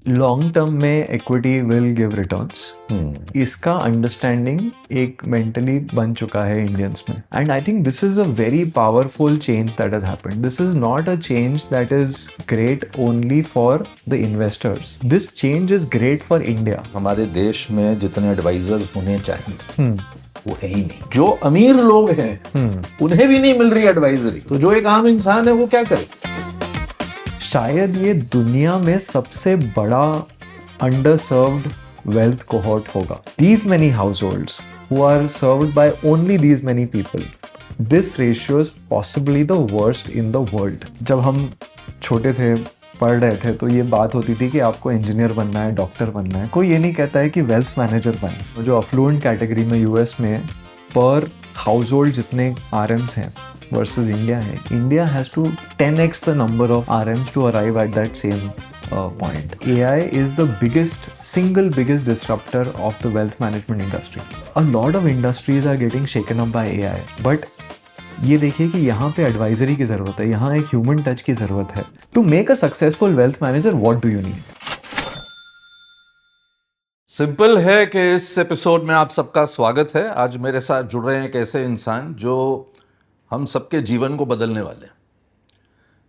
Long term में equity will give returns, इसका understanding एक मेंटली बन चुका है इंडियंस में. And I think this is a very powerful change that has happened. This is not a change that is great only for the investors. This change is great for India. हमारे देश में जितने advisers होने चाहिए वो है ही नहीं. जो अमीर लोग हैं उन्हें भी नहीं मिल रही एडवाइजरी, तो जो एक आम इंसान है वो क्या करे. शायद ये दुनिया में सबसे बड़ा underserved wealth cohort होगा. These many households who are served by only these many people. This ratio is possibly the worst in the world. जब हम छोटे थे, पढ़ रहे थे, तो ये बात होती थी कि आपको इंजीनियर बनना है, डॉक्टर बनना है. कोई ये नहीं कहता है कि वेल्थ मैनेजर बने. जो अफ्लुएंट कैटेगरी में यूएस में पर हाउस जितने RMs हैं versus India है, India has to 10x the number of RMs to arrive at that same point. AI is the single biggest disruptor of the wealth management industry. A lot of industries are getting shaken up by AI, but ये देखिए कि यहाँ पे advisory की ज़रूरत है, यहाँ एक ह्यूमन टच की ज़रूरत है. To make a successful wealth manager, what do you need? Simple है कि इस एपिसोड में आप सबका स्वागत है. आज मेरे साथ जुड़ रहे हैं एक ऐसे इंसान जो हम सबके जीवन को बदलने वाले हैं.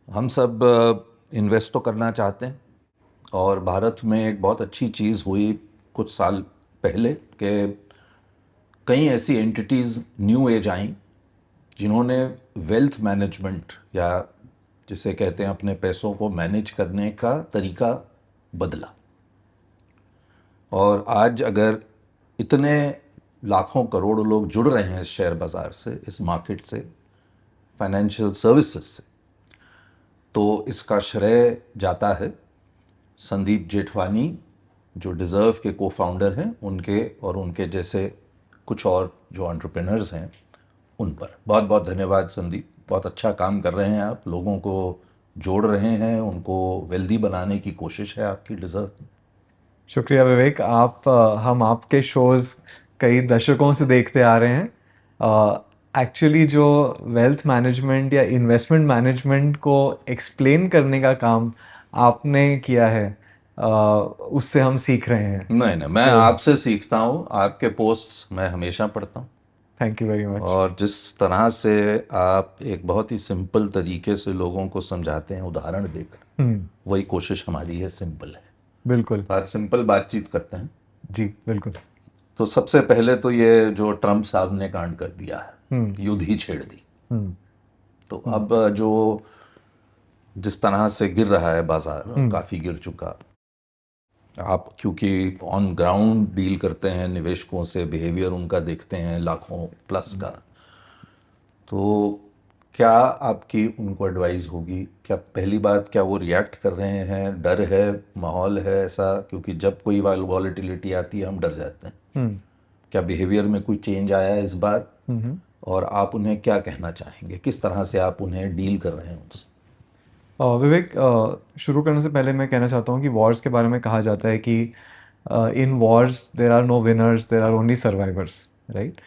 हम सब इन्वेस्ट तो करना चाहते हैं और भारत में एक बहुत अच्छी चीज़ हुई कुछ साल पहले कि कई ऐसी एंटिटीज़ न्यू एज आई जिन्होंने वेल्थ मैनेजमेंट या जिसे कहते हैं अपने पैसों को मैनेज करने का तरीका बदला. और आज अगर इतने लाखों करोड़ों लोग जुड़ रहे हैं इस शेयर बाज़ार से, इस मार्केट से, फाइनेंशियल सर्विसेज से, तो इसका श्रेय जाता है संदीप जेठवानी जो डिज़र्व के को फाउंडर हैं, उनके और उनके जैसे कुछ और जो एंटरप्रेन्योर्स हैं उन पर. बहुत बहुत धन्यवाद संदीप. बहुत अच्छा काम कर रहे हैं आप, लोगों को जोड़ रहे हैं, उनको वेल्दी बनाने की कोशिश है आपकी डिज़र्व. शुक्रिया विवेक. हम आपके शोज़ कई दशकों से देखते आ रहे हैं. एक्चुअली जो वेल्थ मैनेजमेंट या इन्वेस्टमेंट मैनेजमेंट को एक्सप्लेन करने का काम आपने किया है, उससे हम सीख रहे हैं. नहीं, मैं आपसे सीखता हूँ. आपके पोस्ट्स मैं हमेशा पढ़ता हूँ. Thank you very much. और जिस तरह से आप एक बहुत ही सिंपल तरीके से लोगों को समझाते हैं उदाहरण देकर, वही कोशिश हमारी है. सिंपल है, बिल्कुल. बात सिंपल, बातचीत करते हैं. जी बिल्कुल. तो सबसे पहले तो ये जो ट्रम्प साहब ने कांड कर दिया है, युद्ध ही छेड़ दी, तो अब जो जिस तरह से गिर रहा है बाजार, काफ़ी गिर चुका. आप क्योंकि ऑन ग्राउंड डील करते हैं निवेशकों से, बिहेवियर उनका देखते हैं लाखों प्लस का, तो क्या आपकी उनको एडवाइस होगी? क्या पहली बात, क्या वो रिएक्ट कर रहे हैं? डर है, माहौल है ऐसा? क्योंकि जब कोई वॉलेटिलिटी आती है हम डर जाते हैं. क्या बिहेवियर में कोई चेंज आया है इस बार? और आप उन्हें क्या कहना चाहेंगे? किस तरह से आप उन्हें डील कर रहे हैं उनसे? विवेक, शुरू करने से पहले मैं कहना चाहता हूँ कि वॉर्स के बारे में कहा जाता है कि in wars there are no winners, there are only survivors, right?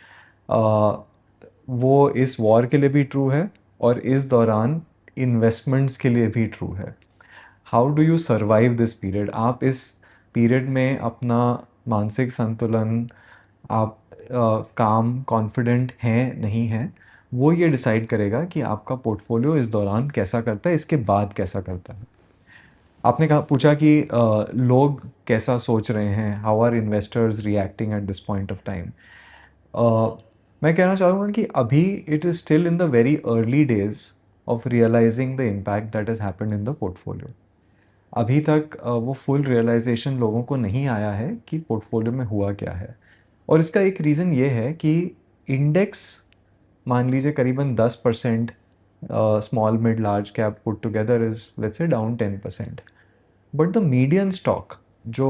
वो इस वॉर के लिए भी ट्रू है और इस दौरान इन्वेस्टमेंट्स के लिए भी ट्रू है. How do you survive this period? आप इस पीरियड में अपना मानसिक संतुलन, आप काम, कॉन्फिडेंट हैं नहीं हैं, वो ये डिसाइड करेगा कि आपका पोर्टफोलियो इस दौरान कैसा करता है, इसके बाद कैसा करता है. आपने पूछा कि लोग कैसा सोच रहे हैं, how are investors reacting at this point of time. मैं कहना चाहूँगा कि अभी it is still in the very early days of realising the impact that has happened in the portfolio. अभी तक वो फुल रियलाइजेशन लोगों को नहीं आया है कि पोर्टफोलियो में हुआ क्या है. और इसका एक रीज़न ये है कि इंडेक्स, मान लीजिए करीबन 10%, small mid large cap put together is let's say down 10%. But the median stock जो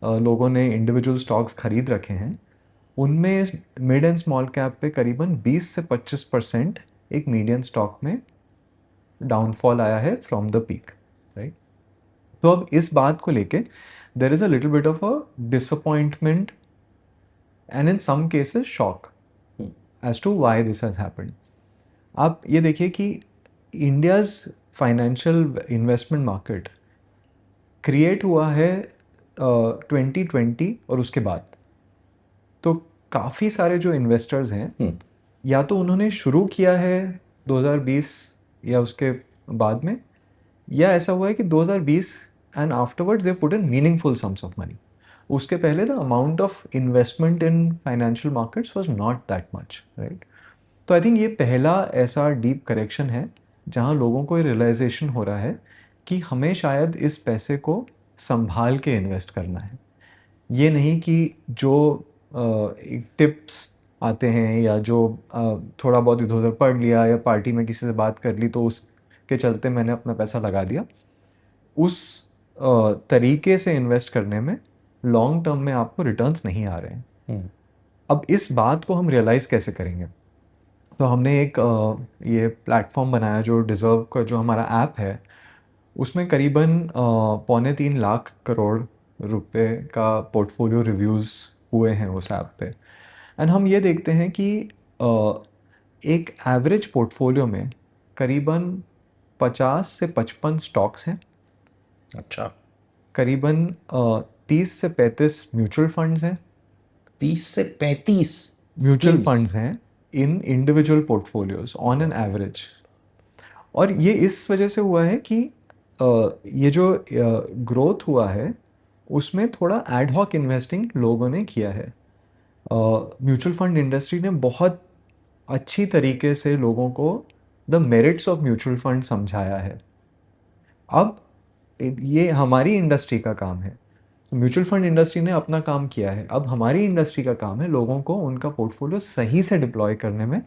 लोगों ने इंडिविजुअल स्टॉक्स खरीद रखे हैं, उनमें मिड एंड स्मॉल कैप पे करीबन 20 से 25% एक मीडियन स्टॉक में डाउनफॉल आया है फ्रॉम द पीक, राइट? तो अब इस बात को लेके there is a little bit of a disappointment and in some cases shock as to why this has happened. आप ये देखिए कि India's financial investment market create हुआ है 2020 और उसके बाद। तो काफ़ी सारे जो इन्वेस्टर्स हैं, या तो उन्होंने शुरू किया है 2020 या उसके बाद में, या ऐसा हुआ है कि 2020 and afterwards they put in meaningful sums of money. उसके पहले the amount of investment in financial markets was not that much, right. तो आई थिंक ये पहला ऐसा डीप करेक्शन है जहाँ लोगों को ये रियलाइजेशन हो रहा है कि हमें शायद इस पैसे को संभाल के इन्वेस्ट करना है। ये नहीं कि जो टिप्स आते हैं या जो थोड़ा बहुत इधर उधर पढ़ लिया या पार्टी में किसी से बात कर ली तो उसके चलते मैंने अपना पैसा लगा दिया, उस तरीके से इन्वेस्ट करने में लॉन्ग टर्म में आपको रिटर्न्स नहीं आ रहे हैं। अब इस बात को हम रियलाइज कैसे करेंगे? तो हमने एक ये प्लेटफॉर्म बनाया जो डिज़र्व का जो हमारा ऐप है, उसमें करीबन 2.25 लाख करोड़ रुपए का पोर्टफोलियो रिव्यूज़ हुए हैं उस ऐप पे। एंड हम ये देखते हैं कि एक एवरेज पोर्टफोलियो में करीबन 50 से 55 स्टॉक्स हैं। अच्छा। करीबन 30 से 35 म्यूचुअल फंड्स हैं। 30 से 35 म्यूचुअल फंड्स हैं in individual portfolios on an average. और ये इस वजह से हुआ है कि ये जो ग्रोथ हुआ है उसमें थोड़ा एड हॉक इन्वेस्टिंग लोगों ने किया है। म्यूचुअल फंड इंडस्ट्री ने बहुत अच्छी तरीके से लोगों को the merits of mutual fund समझाया है। अब ये हमारी इंडस्ट्री का काम है। म्यूचुअल फंड इंडस्ट्री ने अपना काम किया है, अब हमारी इंडस्ट्री का काम है लोगों को उनका पोर्टफोलियो सही से डिप्लॉय करने में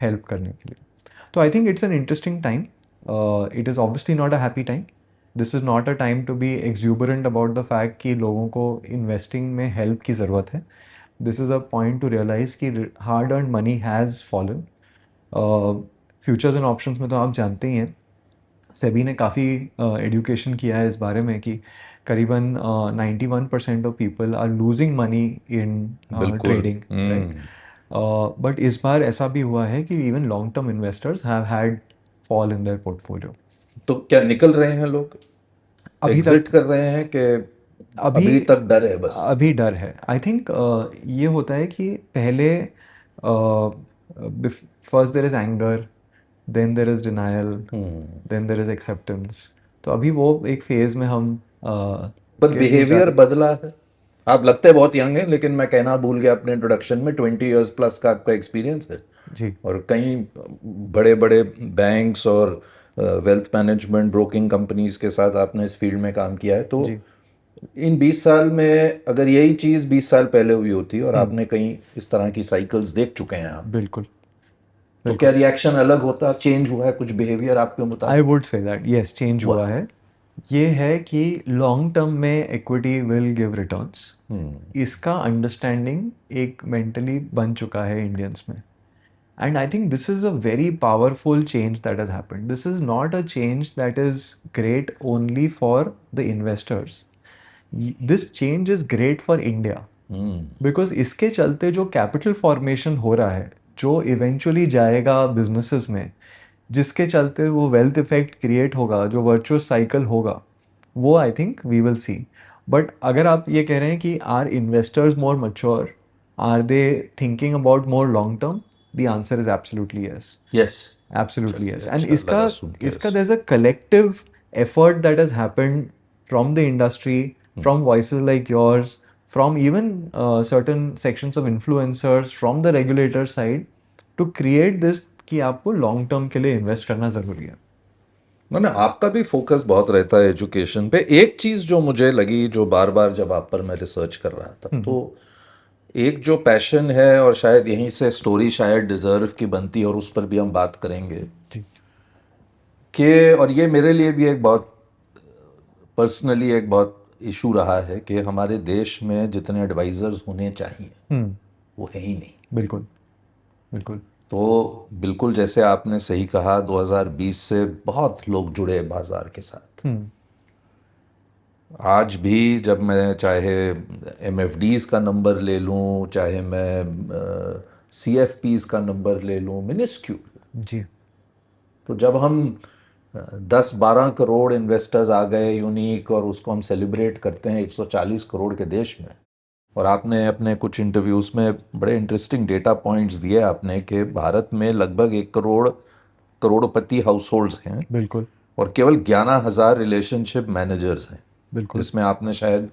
हेल्प करने के लिए। तो I think it's an interesting time. It is obviously not a happy time. This is not a time to be exuberant about the fact कि लोगों को इन्वेस्टिंग में हेल्प की ज़रूरत है। This is a point to realise कि hard earn money has fallen. Futures and options में तो आप जानते ही हैं, सेबी ने काफ़ी एजुकेशन किया है इस बारे में कि करीबन 91% of people are losing money in trading, right. But इस बार ऐसा भी हुआ है कि even long term investors have had fall in their portfolio. तो क्या निकल रहे हैं लोग, अभी एग्जिट तक कर रहे हैं कि अभी अभी तक डर है बस? अभी डर है। आई थिंक ये होता है कि पहले first there is anger, then there is denial, then there is acceptance. तो अभी वो एक फेज में हम पर बिहेवियर बदला है। आप लगते बहुत यंग हैं, लेकिन मैं कहना भूल गया अपने इंट्रोडक्शन में, 20 इयर्स प्लस का आपका एक्सपीरियंस है जी। और कई बड़े बड़े बैंक्स और वेल्थ मैनेजमेंट ब्रोकिंग कंपनीज के साथ आपने इस फील्ड में काम किया है। तो जी। इन 20 साल में अगर यही चीज़ 20 साल पहले हुई होती और आपने कहीं इस तरह की साइकिल्स देख चुके हैं आप, बिल्कुल। तो क्या रिएक्शन अलग होता, चेंज हुआ है कुछ बिहेवियर आपके आई मुताबिक? Would say that yes, change हुआ है। ये है कि लॉन्ग टर्म में इक्विटी विल गिव रिटर्न्स, इसका अंडरस्टैंडिंग एक मेंटली बन चुका है इंडियंस में। And I think this is a very powerful change that has happened. This is not a change that is great only for the investors. This change is great for India. Because इसके चलते जो capital formation हो रहा है, जो eventually जाएगा businesses में, जिसके चलते वो वेल्थ इफेक्ट क्रिएट होगा, जो वर्चुअस साइकिल होगा, वो I think we will see. But अगर आप ये कह रहे हैं कि are investors more mature, are they thinking about more long term, the answer is absolutely yes. Yes. Absolutely yes. And अच्छा लगा सुन के iska there's a collective effort that has happened from the industry, from voices like yours, from even certain sections of influencers, from the regulator side, to create this कि आपको long term के लिए invest करना ज़रूरी है। मैंने आपका भी फोकस बहुत रहता है एजुकेशन पे। एक चीज़ जो मुझे लगी, जो बार बार जब आप पर मैं रिसर्च कर रहा था, तो एक जो पैशन है, और शायद यहीं से स्टोरी शायद डिजर्व की बनती है और उस पर भी हम बात करेंगे कि, और ये मेरे लिए भी एक बहुत पर्सनली एक बहुत इशू रहा है कि हमारे देश में जितने एडवाइजर्स होने चाहिए वो है ही नहीं। बिल्कुल बिल्कुल। तो बिल्कुल जैसे आपने सही कहा, 2020 से बहुत लोग जुड़े बाजार के साथ। आज भी जब मैं चाहे MFDs का नंबर ले लूँ, चाहे मैं CFPs का नंबर ले लूँ, मिनिस्क्यूल। जी। तो जब हम 10-12 करोड़ इन्वेस्टर्स आ गए यूनिक, और उसको हम सेलिब्रेट करते हैं 140 करोड़ के देश में। और आपने अपने कुछ इंटरव्यूज में बड़े इंटरेस्टिंग डेटा पॉइंट्स दिए आपने कि भारत में लगभग 1 करोड़ करोड़पति हाउस होल्ड्स हैं, बिल्कुल और केवल 11,000 रिलेशनशिप मैनेजर्स हैं, बिल्कुल। जिसमें आपने शायद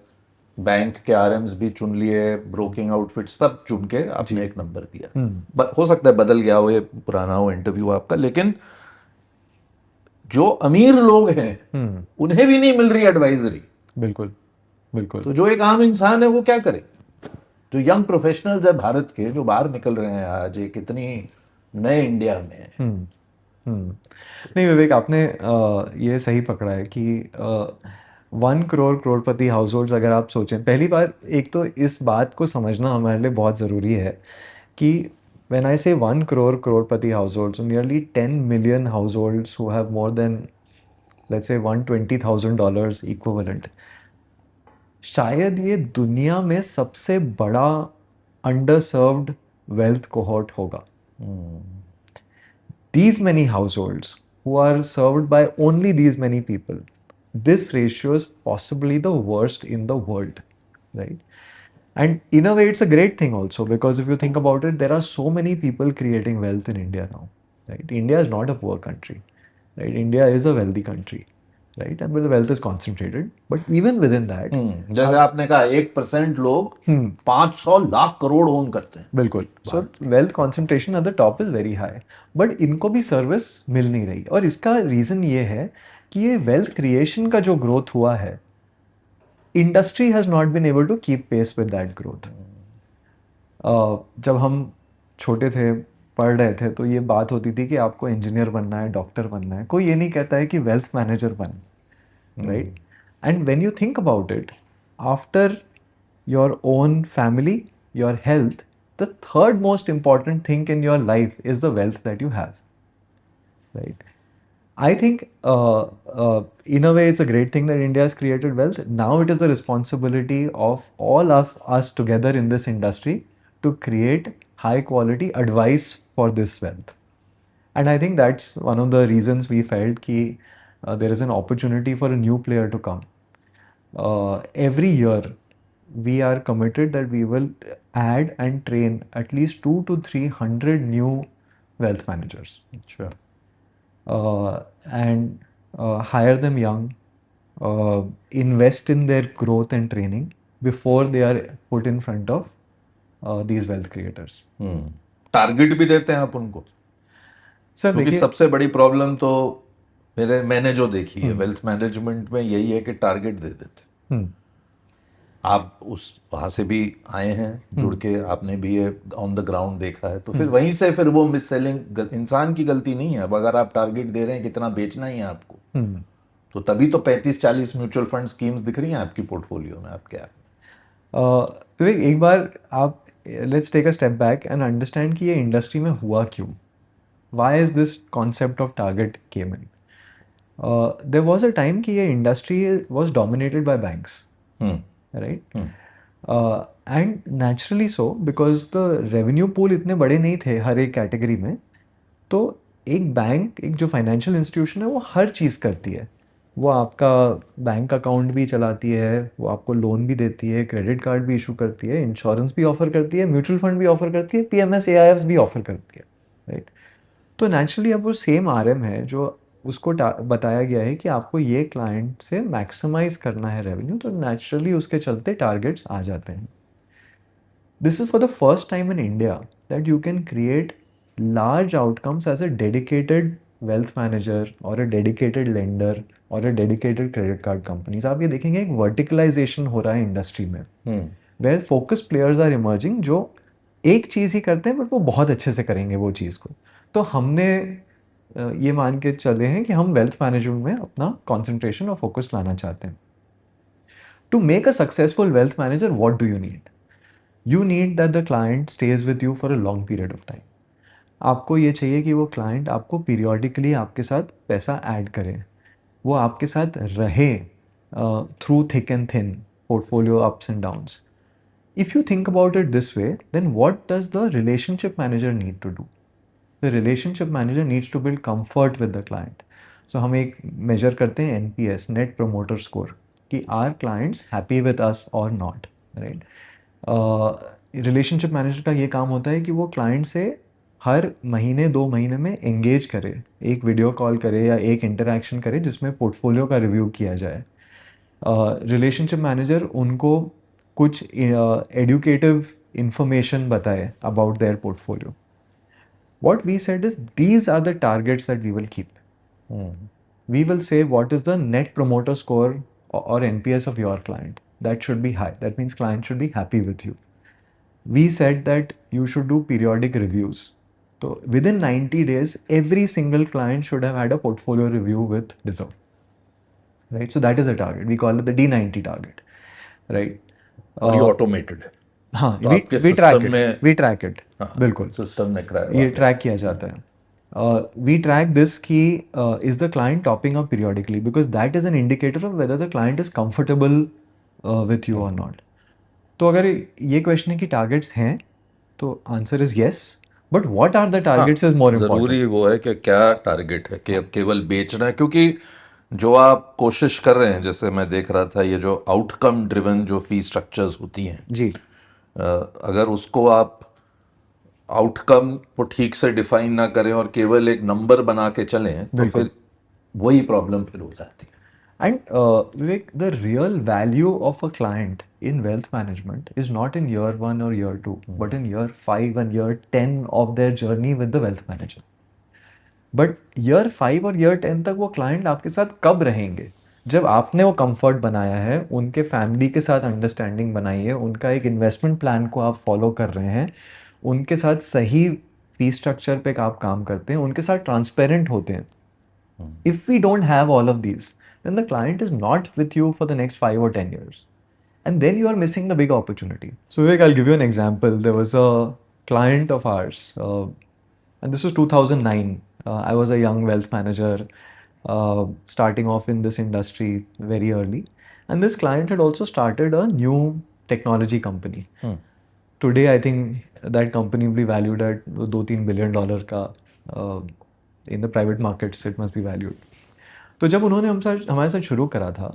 बैंक के आरएम्स भी चुन लिए, ब्रोकिंग आउटफिट सब चुन के आपने एक नंबर दिया। हो सकता है बदल गया हो, ये पुराना हो इंटरव्यू आपका, लेकिन जो अमीर लोग हैं उन्हें भी नहीं मिल रही एडवाइजरी। बिल्कुल बिल्कुल। तो जो एक आम इंसान है वो क्या करे? जो यंग प्रोफेशनल्स है भारत के, जो बाहर निकल रहे हैं आज एक इतनी नए इंडिया में। नहीं विवेक, आपने ये सही पकड़ा है कि 1 करोड़ करोड़पति हाउस होल्ड्स अगर आप सोचें, पहली बार एक तो इस बात को समझना हमारे लिए बहुत ज़रूरी है कि when I say 1 crore Crorepati households, so nearly 10 million households who have more than, let's say, $120,000 equivalent, शायद ये दुनिया में सबसे बड़ा underserved wealth cohort होगा. These many households who are served by only these many people, this ratio is possibly the worst in the world, right? And in a way, it's a great thing also, because if you think about it, there are so many people creating wealth in India now, right? India is not a poor country, right? India is a wealthy country, right? And the wealth is concentrated. But even within that, जैसे आपने कहा 1% लोग 500 lakh crore own करते हैं। बिल्कुल। सो wealth concentration at the top is very high, but इनको भी service मिल नहीं रही। और इसका रीज़न ये है कि ये वेल्थ क्रिएशन का जो ग्रोथ हुआ है, industry has not been able to keep pace with that growth. जब हम छोटे थे, पढ़ रहे थे, तो ये बात होती थी कि आपको इंजीनियर बनना है, डॉक्टर बनना है। कोई ये नहीं कहता है कि वेल्थ मैनेजर बन, right? And when you think about it, after your own family, your health, the third most important thing in your life is the wealth that you have, right? I think in a way it's a great thing that India has created wealth. Now it is the responsibility of all of us together in this industry to create high quality advice for this wealth. And I think that's one of the reasons we felt ki there is an opportunity for a new player to come. Every year we are committed that we will add and train at least 200 to 300 new wealth managers. Sure. And hire them young, invest in their growth and training before they are put in front of these wealth creators. Target भी देते हैं आप उनको? Sir क्योंकि देखिए, सबसे बड़ी problem तो मैंने जो देखी है वेल्थ मैनेजमेंट में यही है कि टारगेट दे देते। आप उस वहाँ से भी आए हैं जुड़ के, आपने भी ये ऑन द ग्राउंड देखा है, तो फिर वहीं से फिर वो मिस सेलिंग इंसान की गलती नहीं है। अब अगर आप टारगेट दे रहे हैं कितना बेचना ही है आपको, तो तभी तो 35-40 म्यूचुअल फंड स्कीम्स दिख रही हैं आपकी पोर्टफोलियो में, आपके आप। विवेक, एक बार आप let's take a step back and understand कि ये इंडस्ट्री में हुआ क्यों, why is this concept of target came in. There was a time कि ये industry was dominated by banks, right? And naturally so, because the revenue pool इतने बड़े नहीं थे हर एक कैटेगरी में। तो एक बैंक, एक जो फाइनेंशियल इंस्टीट्यूशन है, वो हर चीज़ करती है। वो आपका बैंक अकाउंट भी चलाती है, वो आपको लोन भी देती है, क्रेडिट कार्ड भी इशू करती है, इंश्योरेंस भी ऑफर करती है, म्यूचुअल फंड भी ऑफर करती है, PMS AIFs भी ऑफर करती है, राइट? तो नेचुरली अब वो सेम RM है जो उसको बताया गया है कि आपको ये क्लाइंट से मैक्सिमाइज करना है रेवेन्यू, तो नेचुरली उसके चलते टारगेट्स आ जाते हैं। This is for the first time in India that you can create large outcomes as a dedicated wealth manager or a dedicated lender or a dedicated credit card companies. आप ये देखेंगे एक वर्टिकलाइजेशन हो रहा है इंडस्ट्री में, where focused players are emerging जो एक चीज़ ही करते हैं बट वो बहुत अच्छे से करेंगे वो चीज़ को। तो हमने ये मान के चले हैं कि हम वेल्थ मैनेजमेंट में अपना कंसंट्रेशन और फोकस लाना चाहते हैं। To make a successful wealth manager, what do you need? You need that the client stage with you for a long period of time. आपको ये चाहिए कि वो क्लाइंट आपको पीरियोडिकली आपके साथ पैसा ऐड करे, वो आपके साथ रहे through thick and thin portfolio ups and downs. If you think about it this way, then what does the relationship manager need to do? The relationship manager needs to build comfort with the client. So हम एक measure करते हैं NPS, net promoter score, कि are clients happy with us और not, right. Relationship manager का ये काम होता है कि वो क्लाइंट से हर महीने 2 महीने में एंगेज करे, एक वीडियो कॉल करे या एक इंटरेक्शन करे जिसमें पोर्टफोलियो का रिव्यू किया जाए। रिलेशनशिप मैनेजर उनको कुछ एडुकेटिव इंफॉर्मेशन बताए about their portfolio. What we said is these are the targets that we will keep. We will say what is the net promoter score or NPS of your client. That should be high. That means client should be happy with you. We said that you should do periodic reviews. So within 90 days, every single client should have had a portfolio review with Deserve. Right? So that is a target. We call it the D90 target. Right? और ये automated है। हाँ, तो we आपके track system it. में We track it. हाँ, बिल्कुल system में ये ट्रैक किया जाता है। We track this कि is the client topping up periodically, because that is an indicator of whether the client is comfortable with you or not. तो अगर ये क्वेश्चन है कि टारगेट्स हैं, तो answer is yes, but what are the targets is more important. जरूरी वो है कि क्या टारगेट है, कि अब केवल बेचना है, क्योंकि जो आप कोशिश कर रहे हैं, जैसे मैं देख रहा था, ये जो आउटकम ड्रिवन जो फी स्ट्रक्चर्स होती हैं जी, अगर उसको आप आउटकम को ठीक से डिफाइन ना करें और केवल एक नंबर बना के चलें, तो बिल्कुल। फिर वही प्रॉब्लम फिर हो जाती है। And Vivek, the real value of a client in wealth management is not in year 1 or year 2, but in year 5 and year 10 of their journey with the wealth manager. But year 5 और year 10 तक वो client आपके साथ कब रहेंगे? जब आपने वो comfort बनाया है, उनके family के साथ understanding बनाई है, उनका एक investment plan को आप follow कर रहे हैं, उनके साथ सही fee structure पे आप काम करते हैं, उनके साथ transparent होते हैं। If we don't have all of these, then the client is not with you for the next 5 or 10 years. And then you are missing the big opportunity. So Vivek, I'll give you an example. There was a client of ours, and this was 2009. I was a young wealth manager, starting off in this industry very early. And this client had also started a new technology company. Today, I think that company will be valued at $2-3 billion का, in the private markets it must be valued. तो जब उन्होंने हमारे साथ शुरू करा था,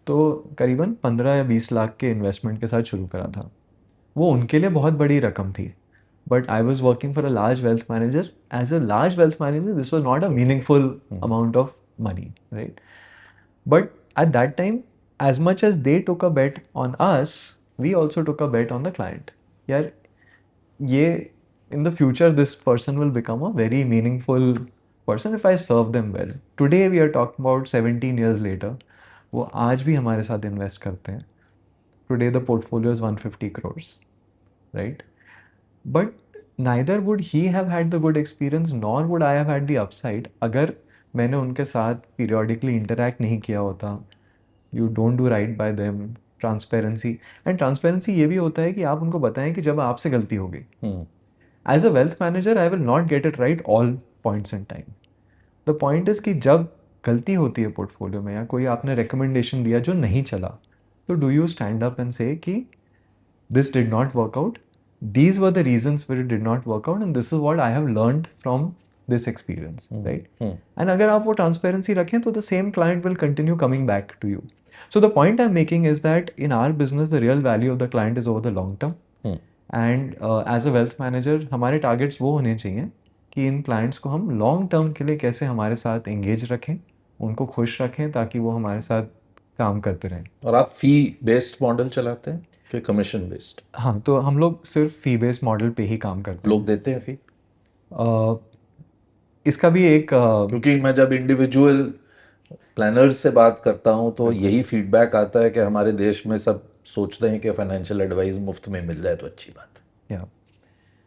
तो करीबन 15 या 20 लाख के इन्वेस्टमेंट के साथ शुरू करा था। वो उनके लिए बहुत बड़ी रकम थी, but I was working for a large wealth manager. As a large wealth manager this was not a meaningful amount of money, right. But at that time, as much as they took a bet on us, we also took a bet on the client. यार ये in the future this person will become a very meaningful person if I serve them well. Today we are talking about 17 years later, वो आज भी हमारे साथ invest करते हैं। Today the portfolio is 150 crores, right? But neither would he have had the good experience nor would I have had the upside अगर मैंने उनके साथ periodically interact नहीं किया होता। You don't do right by them. Transparency, and transparency ये भी होता है कि आप उनको बताएं कि जब आपसे गलती हो गई। As a wealth manager, I will not get it right all points in time. The point is कि जब गलती होती है पोर्टफोलियो में या कोई आपने रिकमेंडेशन दिया जो नहीं चला, तो do you stand up and say कि this did not work out, these were the reasons where it did not work out and this is what I have learned from this experience, right? And अगर आप वो transparency रखें तो the same client will continue coming back to you. So the point I'm making is that in our business, the real value of the client is over the long term. And as a wealth manager हमारे targets वो होने चाहिए कि इन clients को हम long term के लिए कैसे हमारे साथ एंगेज रखें, उनको खुश रखें, ताकि वो हमारे साथ काम करते रहें. और आप फी बेस्ड मॉडल चलाते हैं कि कमीशन बेस्ड? हाँ, तो हम लोग सिर्फ फी बेस्ड मॉडल पे ही काम करते हैं. लोग देते हैं फी? इसका भी एक क्योंकि मैं जब इंडिविजुअल प्लानर्स से बात करता हूँ तो यही फीडबैक आता है कि हमारे देश में सब सोचते हैं कि फाइनेंशियल एडवाइस मुफ्त में मिल जाए तो अच्छी बात है. या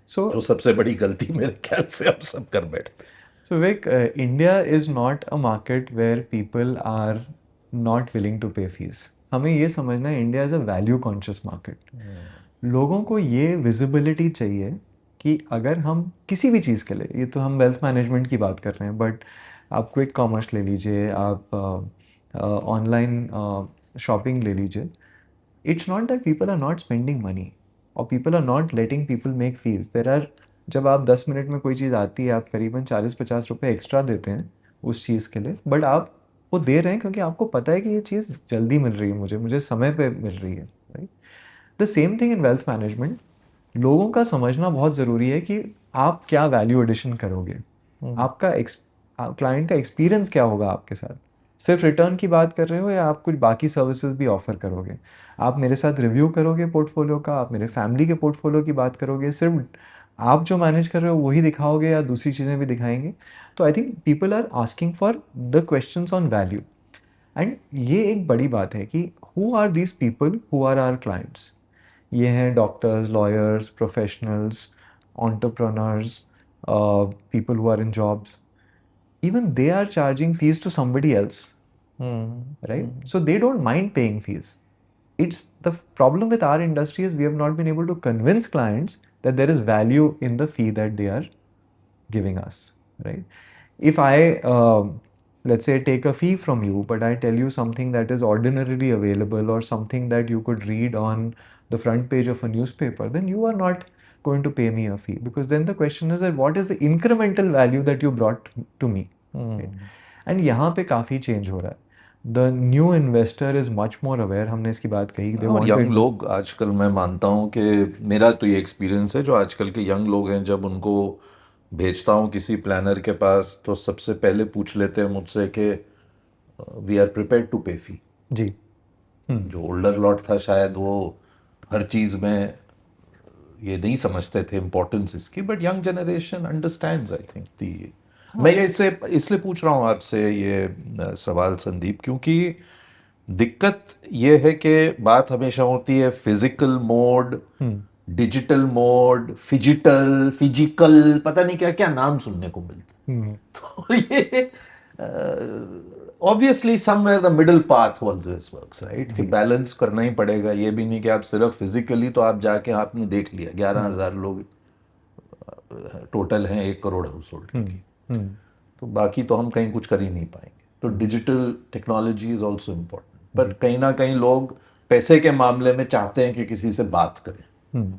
सो जो सबसे बड़ी गलती मेरे ख्याल से हम सब कर बैठते हैं. So Vivek, India is not a market where people are not willing to pay fees. हमें ये समझना है, India is a value conscious market. लोगों को ये विजिबिलिटी चाहिए कि अगर हम किसी भी चीज़ के लिए, ये तो हम वेल्थ मैनेजमेंट की बात कर रहे हैं, बट आप क्विक कॉमर्स ले लीजिए, आप ऑनलाइन शॉपिंग ले लीजिए, it's not that people are not spending money और people are not letting people make fees. There are, जब आप 10 मिनट में कोई चीज़ आती है, आप करीबन 40-50 रुपये एक्स्ट्रा देते हैं, उस चीज़ के लिए, बट आप वो दे रहे हैं क्योंकि आपको पता है कि ये चीज़ जल्दी मिल रही है, मुझे समय पे मिल रही है, right? The same thing in wealth management, लोगों का समझना बहुत ज़रूरी है कि आप क्या वैल्यू एडिशन करोगे, आपका क्लाइंट का एक्सपीरियंस क्या होगा आपके साथ। सिर्फ रिटर्न की बात कर रहे हो या आप कुछ बाकी सर्विसेज भी ऑफर करोगे? आप मेरे साथ रिव्यू करोगे पोर्टफोलियो का, आप मेरे फैमिली के पोर्टफोलियो की बात करोगे, सिर्फ आप जो मैनेज कर रहे हो वही दिखाओगे या दूसरी चीज़ें भी दिखाएंगे? तो I think people are asking for the questions on value. And ये एक बड़ी बात है कि who are these people who are our clients? ये हैं doctors, lawyers, professionals, entrepreneurs, people who are in jobs. Even they are charging fees to somebody else, right? So they don't mind paying fees. It's the problem with our industry is we have not been able to convince clients that there is value in the fee that they are giving us, right? If I, let's say, take a fee from you, but I tell you something that is ordinarily available or something that you could read on the front page of a newspaper, then you are not going to pay me a fee, because then the question is that what is the incremental value that you brought to me, right? And यहाँ पे काफ़ी change हो रहा है. The new investor is much more aware. हमने इसकी बात कही. They और want to यंग invest. लोग आजकल, मैं मानता हूँ कि मेरा तो ये एक्सपीरियंस है, जो आजकल के यंग लोग हैं, जब उनको भेजता हूँ किसी प्लानर के पास तो सबसे पहले पूछ लेते हैं मुझसे कि वी आर प्रिपेयर्ड टू पे फी। जी. जो ओल्डर लॉट था शायद वो हर चीज़ में ये नहीं समझते थे इम्पोर्टेंस इसकी, but young generation understands I think the. मैं ये इसलिए पूछ रहा हूँ आपसे ये सवाल संदीप, क्योंकि दिक्कत ये है कि बात हमेशा होती है physical mode, digital mode, physical, पता नहीं क्या क्या नाम सुनने को मिलता है। तो ये obviously somewhere the middle path always works, right? कि बैलेंस करना ही पड़ेगा। ये भी नहीं कि आप सिर्फ फिजिकली, तो आप जाके आपने देख लिया 11,000 लोग टोटल हैं 1 करोड़ हाउस होल्ड की, तो बाकी तो हम कहीं कुछ कर ही नहीं पाएंगे। तो digital technology is also important, पर कहीं ना कहीं लोग पैसे के मामले में चाहते हैं कि किसी से बात करें,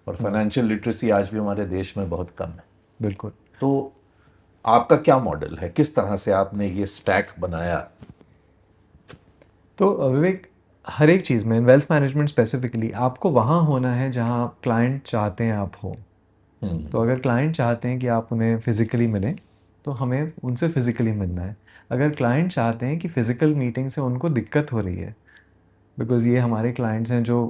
और फाइनेंशियल लिटरेसी आज भी हमारे देश में बहुत कम है। बिल्कुल. तो आपका क्या मॉडल है, किस तरह से आपने ये स्टैक बनाया? तो विवेक, हर एक चीज़ में वेल्थ मैनेजमेंट स्पेसिफिकली आपको वहाँ होना है जहाँ क्लाइंट चाहते हैं आप हो. तो अगर क्लाइंट चाहते हैं कि आप उन्हें फिज़िकली मिलें, तो हमें उनसे फिज़िकली मिलना है. अगर क्लाइंट चाहते हैं कि फ़िज़िकल मीटिंग से उनको दिक्कत हो रही है, बिकॉज़ ये हमारे क्लाइंट्स हैं जो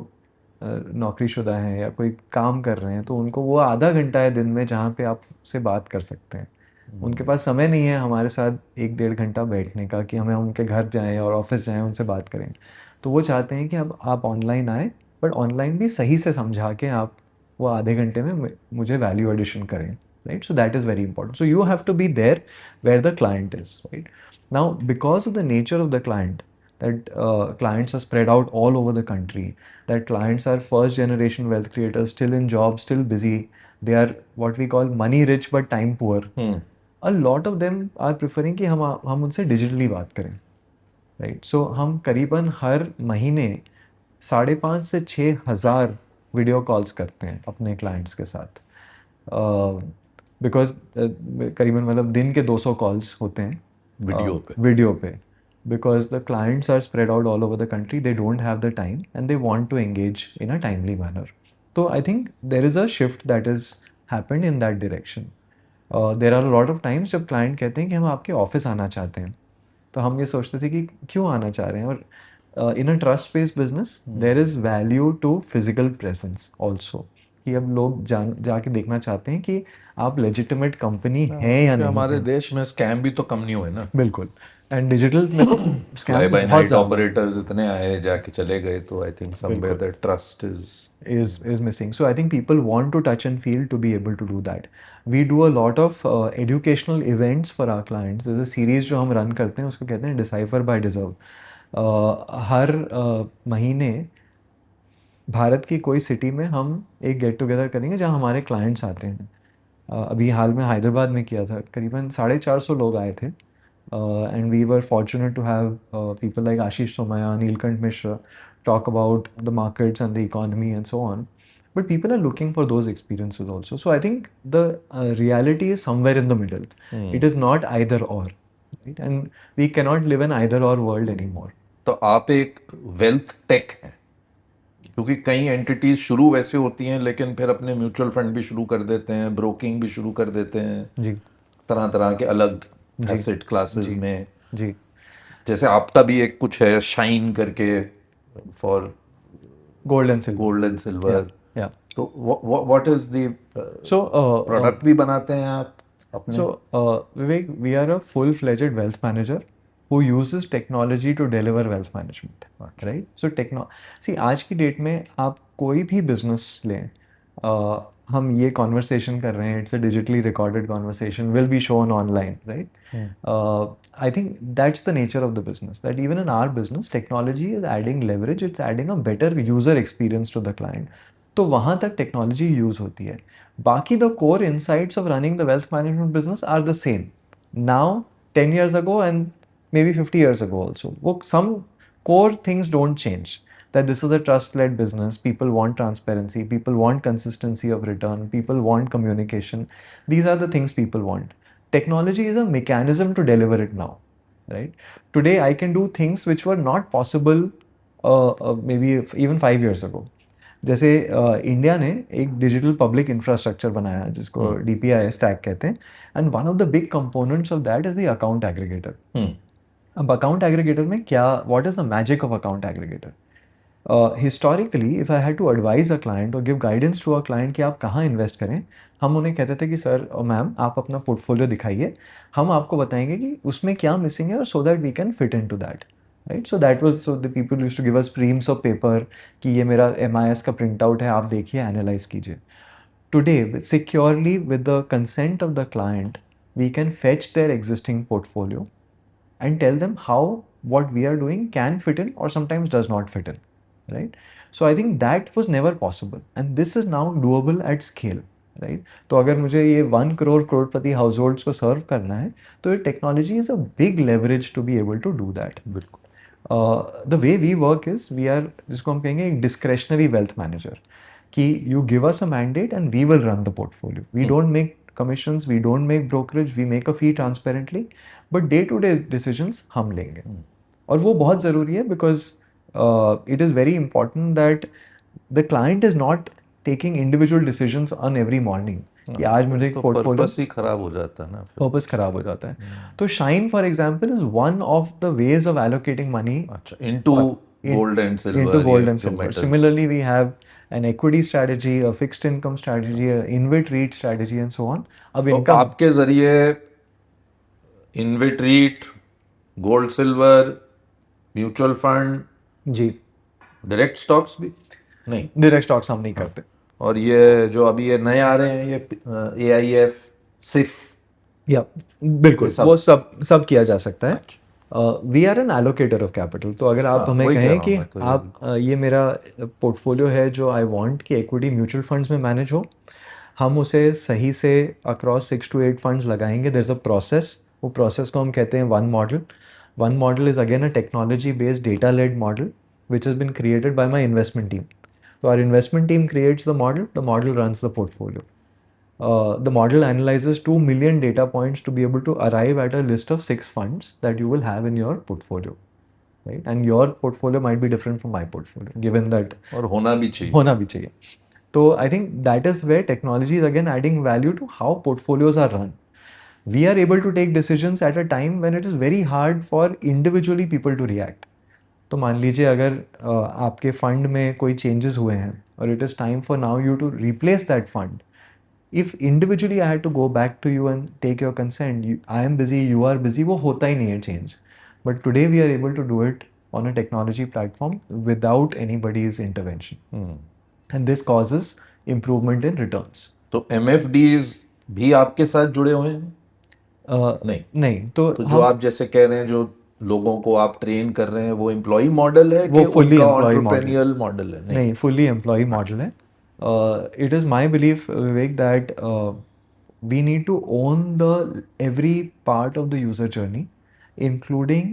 नौकरीशुदा हैं या कोई काम कर रहे हैं, तो उनको वो आधा घंटा है दिन में जहाँ पे आपसे बात कर सकते हैं. उनके पास समय नहीं है हमारे साथ 1-1.5 घंटा बैठने का कि हमें उनके घर जाएं और ऑफिस जाएं, उनसे बात करें. तो वो चाहते हैं कि अब आप ऑनलाइन आए, बट ऑनलाइन भी सही से समझा के आप वो आधे घंटे में मुझे वैल्यू एडिशन करें, right? So that is very important. So you have to be there where the client is, right? Now because of the nature of the client, that clients are spread out all over the country, that clients are first generation wealth creators, still in jobs, still busy, they are what we call money rich but time poor. A lot of them are preferring कि हम उनसे digitally बात करें, right? सो हम करीबन हर महीने 5,500 से 6,000 video calls करते हैं अपने क्लाइंट्स के साथ, बिकॉज करीबन मतलब दिन के 200 कॉल्स होते हैं वीडियो पे, because the clients are spread out all over the country, they don't have the time and they want to engage in a timely manner. So I think there is a shift that has happened in that direction. There are a lot of times जब client कहते हैं कि हम आपके office आना चाहते हैं, तो हम ये सोचते थे कि क्यों आना चाह रहे हैं. और in a trust based business there is value to physical presence also, कि अब लोग जाके देखना चाहते हैं कि आप लेजिटिमेट कंपनी है या नहीं. हमारे देश में स्कैम भी तो कम नहीं हुए ना. बिल्कुल. एंड डिजिटल में फ्लाई बाय नाइट ऑपरेटर्स इतने आए जाके चले गए, तो I think somewhere the trust is missing. So I think people want to touch and feel to be able to do that. We do a lot of educational events for our clients. There's a series जो हम run करते हैं, उसको कहते हैं Decipher by Deserve. हर महीने भारत की कोई सिटी में हम एक गेट टुगेदर करेंगे जहाँ हमारे क्लाइंट्स आते हैं. अभी हाल में हैदराबाद में किया था, करीबन 450 लोग आए थे. And we were fortunate to have people like Ashish Somaya, Neelkant Mishra talk about the markets and the economy and so on. But people are looking for those experiences also. So I think the reality is somewhere in the middle. It is not either or. right? And we cannot live in either or world anymore. तो आप एक wealth take हैं, क्योंकि कई entities शुरू वैसे होती हैं लेकिन फिर अपने म्यूचुअल फंड भी शुरू कर देते हैं, ब्रोकिंग भी शुरू कर देते हैं, जी तरह तरह के अलग जी एसेट क्लासेस जी में। जी जैसे आपका भी एक कुछ है शाइन करके for gold and silver. Gold and silver. या तो what is the so product भी बनाते हैं आप अपने? So, Vivek, we are a full-fledged wealth manager who uses technology to deliver wealth management, right? So, see, आज की डेट में आप कोई भी बिजनेस लें, हम ये कॉन्वर्सेशन कर रहे हैं, it's a digitally recorded conversation, will be shown online, right? I think that's the nature of the business, that even in our business, technology is adding leverage, it's adding a better user experience to the client. तो वहाँ तक technology use होती है। बाकी the core insights of running the wealth management business are the same now 10 years ago and maybe 50 years ago also. वो some core things don't change. That this is a trust-led business. People want transparency. People want consistency of return. People want communication. These are the things people want. Technology is a mechanism to deliver it now, right? Today I can do things which were not possible maybe even 5 years ago. जैसे India ने एक digital public infrastructure बनाया जिसको DPIS tag कहते हैं, and one of the big components of that is the account aggregator. अब account aggregator में क्या, what is the magic of account aggregator? Historically if I had to advise a client और give guidance to a client कि आप कहाँ invest करें, हम उन्हें कहते थे कि सर और मैम आप अपना पोर्टफोलियो दिखाइए, हम आपको बताएंगे कि उसमें क्या मिसिंग है और so that we can fit into that, right? So that was, so the people used to give us streams of paper कि ये मेरा MIS का प्रिंट आउट है, आप देखिए, एनालाइज कीजिए। Today securely with the consent of the client we can fetch their existing portfolio and tell them how what we are doing can fit in or sometimes does not fit in, right? So I think that was never possible and this is now doable at scale, right? तो अगर मुझे ये 1 करोड़ करोड़पति households को सर्व करना है तो ये technology is a big leverage to be able to do that. बिल्कुल। The way we work is we are, जिसको हम कहेंगे एक डिस्क्रेशनरी वेल्थ मैनेजर, कि you give us a mandate and we will run the portfolio. We don't make commissions, we don't make brokerage, we make a fee transparently, but day to day decisions हम लेंगे। और वो बहुत ज़रूरी है because it is very important that the client is not taking individual decisions on every morning कि आज मुझे एक portfolio, पर्पस ही खराब हो जाता है ना, पर्पस खराब हो जाता है। तो shine for example is one of the ways of allocating money into gold and silver, into gold and ये silver. metals। Similarly, we have an equity strategy, a fixed income strategy, a InvIT REIT strategy, and so on. अब तो इनका आपके जरिए InvIT REIT, gold silver, mutual fund, जी direct stocks भी नहीं, direct stocks हम नहीं करते। और ये जो अभी ये नए आ रहे हैं ये AIF सिफ, या बिल्कुल सब- वो सब किया जा सकता है। We are an allocator of capital. तो अगर आप हमें वही कह कहें रहा कि हूँ मैं, तो आप ये मेरा पोर्टफोलियो है जो आई वांट कि इक्विटी म्यूचुअल फंड्स में मैनेज हो, हम उसे सही से अक्रॉस 6 to 8 फंड्स लगाएंगे। देयर इज अ प्रोसेस, वो प्रोसेस को हम कहते हैं one model. One model is again a technology based data led model which has been created by my investment team. So our investment team creates the model runs the portfolio. The model analyzes 2 million data points to be able to arrive at a list of 6 funds that you will have in your portfolio, right? And your portfolio might be different from my portfolio, given that और होना भी चाहिए। होना भी चाहिए। So I think that is where technology is again adding value to how portfolios are run. We are able to take decisions at a time when it is very hard for individually people to react. तो मान लीजिए अगर आपके fund में कोई changes हुए हैं और it is time for now you to replace that fund, if individually I had to go back to you and take your consent, I am busy, you are busy, वो होता ही नहीं है change. But today we are able to do it on a technology platform without anybody's intervention, and this causes improvement in returns. तो MFDs भी आपके साथ जुड़े हुए हैं? नहीं तो जो आप जैसे कह रहे हैं, जो लोगों को आप ट्रेन कर रहे हैं, वो एम्प्लॉय मॉडल है वो कि fully उनका employee एंटरप्रेन्योरियल मॉडल है? नहीं, फुल्ली एम्प्लॉय मॉडल है। It is my belief Vivek that we need to own every part of the user journey, including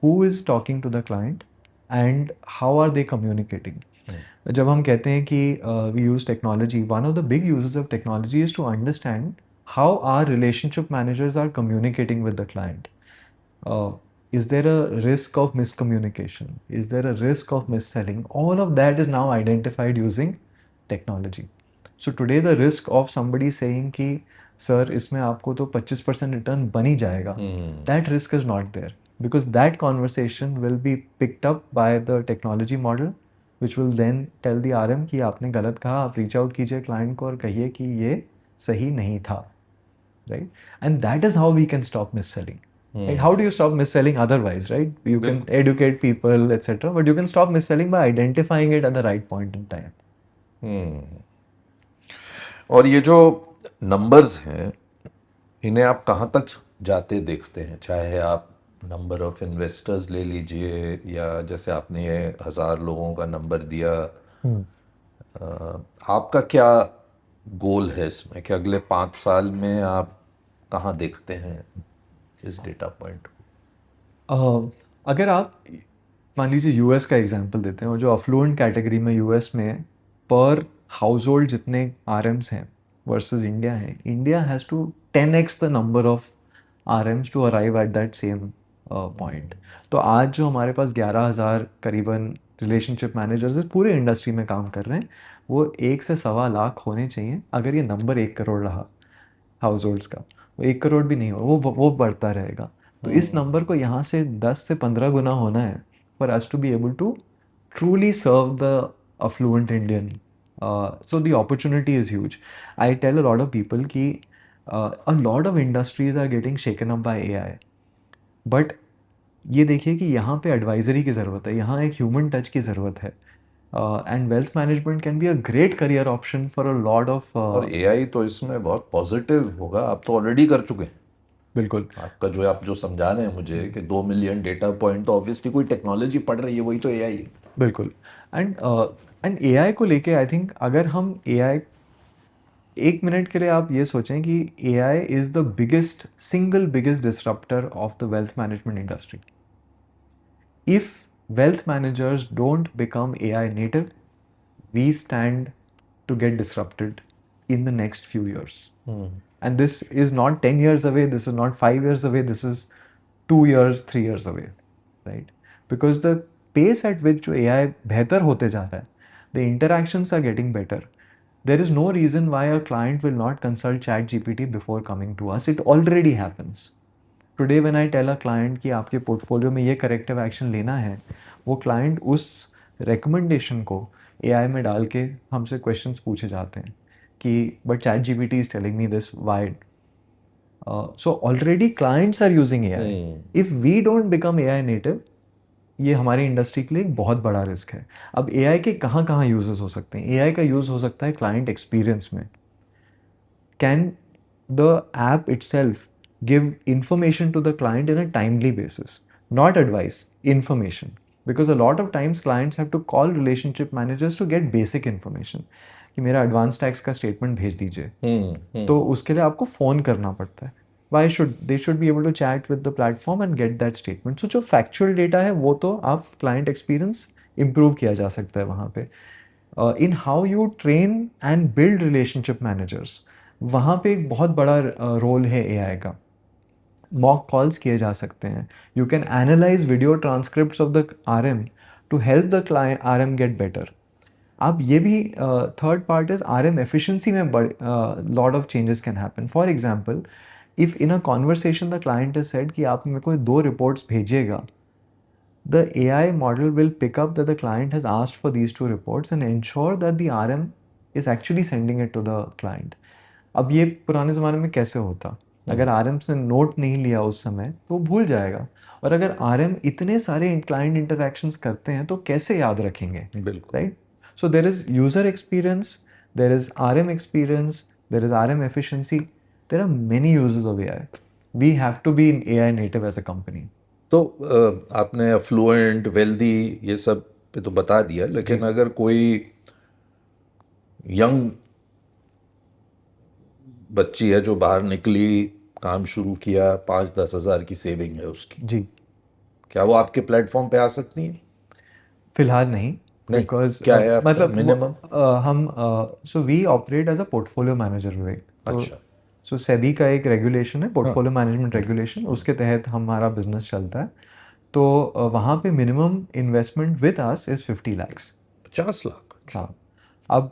who is talking to the client and how are they communicating. जब हम कहते हैं कि we use technology, one of the big uses of technology is to understand how our relationship managers are communicating with the client. Is there a risk of miscommunication? Is there a risk of mis-selling? All of that is now identified using technology. So today the risk of somebody saying कि sir इसमें आपको तो 25% return बन ही जाएगा, that risk is not there because that conversation will be picked up by the technology model which will then tell the RM कि आपने गलत कहा, आप reach out कीजिए client को और कहिए कि ये सही नहीं था, right? And that is how we can stop mis-selling. Right? How do you stop mis-selling otherwise, right? You can educate people, etc. But you can stop mis-selling by identifying it at the right point in time. और ये जो numbers हैं इन्हें आप कहाँ तक जाते देखते हैं, चाहे आप नंबर ऑफ इन्वेस्टर्स ले लीजिए या जैसे आपने ये 1000 लोगों का नंबर दिया, आपका क्या गोल है इसमें कि अगले 5 साल में आप कहाँ देखते हैं इस डेटा पॉइंट को? अगर आप मान लीजिए यूएस का एग्जांपल देते हैं और जो अफ्लुएंट कैटेगरी में यूएस में पर हाउस होल्ड जितने आरएम्स हैं वर्सेस इंडिया है, India has to 10x the number of RMs to arrive at that same point. तो आज जो हमारे पास 11,000 करीबन रिलेशनशिप मैनेजर्स इस पूरे इंडस्ट्री में काम कर रहे हैं, वो 1 से सवा लाख होने चाहिए. अगर ये नंबर 1 करोड़ रहा हाउस होल्ड्स का, वो 1 करोड़ भी नहीं हो, वो बढ़ता रहेगा. तो इस नंबर को यहाँ से 10 से 15 गुना होना है for us to be able to truly serve the affluent Indian. So the opportunity is huge. I tell a lot of people कि a lot of industries are getting shaken up by AI. But ये देखिए कि यहाँ पे advisory की ज़रूरत है, यहाँ एक ह्यूमन टच की ज़रूरत है. And wealth management can be a great career option for a lot of. और एआई तो इसमें बहुत पॉजिटिव होगा, आप तो ऑलरेडी कर चुके हैं. बिल्कुल. आपका जो आप जो समझा रहे हैं मुझे कि 2 मिलियन डेटा पॉइंट, तो ऑब्वियसली कोई टेक्नोलॉजी पढ़ रही है, वही तो एआई है. बिल्कुल. एंड एआई को लेके आई थिंक अगर हम एआई एक मिनट के लिए आप ये सोचें कि AI is the single biggest disruptor of the wealth management industry. If wealth managers don't become AI native, we stand to get disrupted in the next few years. And this is not 10 years away, this is not 5 years away, this is 2 years, 3 years away, right? Because the pace at which AI बेहतर होते जा रहा है, the interactions are getting better. There is no reason why a client will not consult ChatGPT before coming to us. It already happens. Today when I tell a client कि आपके portfolio में ये corrective action लेना है, वो client उस recommendation को AI में डाल के हमसे क्वेश्चंस पूछे जाते हैं कि but ChatGPT is telling me this wide. So already clients are using AI. If we don't become AI native, ये हमारी इंडस्ट्री के लिए एक बहुत बड़ा रिस्क है. अब एआई के कहाँ कहाँ यूजेस हो सकते हैं? एआई का यूज़ हो सकता है क्लाइंट एक्सपीरियंस में. Can the app itself give information to the client in a timely basis, not advice, information, because a lot of times clients have to call relationship managers to get basic information कि मेरा advance tax का statement भेज दीजिए. तो उसके लिए आपको phone करना पड़ता है. Why should they should be able to chat with the platform and get that statement. So जो फैक्चुअल डेटा है वो तो आप क्लाइंट एक्सपीरियंस इम्प्रूव किया जा सकता है वहाँ पे. In how you train and build relationship managers, वहाँ पे एक बहुत बड़ा रोल है एआई का. मॉक कॉल्स किए जा सकते हैं. You can analyse video transcripts of the RM to help the client RM get better. अब ये भी third part is RM efficiency में lot of changes can happen. For example, if in a conversation the client is said कि आप मेरे को 2 reports भेजिएगा, the AI model will pick up that the client has asked for these 2 reports and ensure that the RM is actually sending it to the client. अब ये पुराने ज़माने में कैसे होता? अगर RM से नोट नहीं लिया उस समय तो वो भूल जाएगा. और अगर RM इतने सारे क्लाइंट इंटरैक्शंस करते हैं तो कैसे याद रखेंगे? बिल्कुल. Right. So there is user experience, there is RM experience, there is RM efficiency, there are many uses of AI. We have to be in AI native as a company. तो आपने affluent, wealthy, ये सब पे तो बता दिया, लेकिन अगर कोई यंग बच्ची है जो बाहर निकली, काम शुरू किया, 5-10 हज़ार की सेविंग है उसकी जी, क्या वो आपके प्लेटफॉर्म पे आ सकती है? फिलहाल नहीं. नहीं. बिकॉज क्या है आपका मतलब मिनिमम? हम so we operate as a portfolio manager Vivek. अच्छा. सो सेबी का एक रेगुलेशन है, पोर्टफोलियो मैनेजमेंट रेगुलेशन, उसके तहत हमारा बिजनेस चलता है। तो वहाँ पे minimum investment with us is 50 lakhs। 50 lakh? हाँ। अब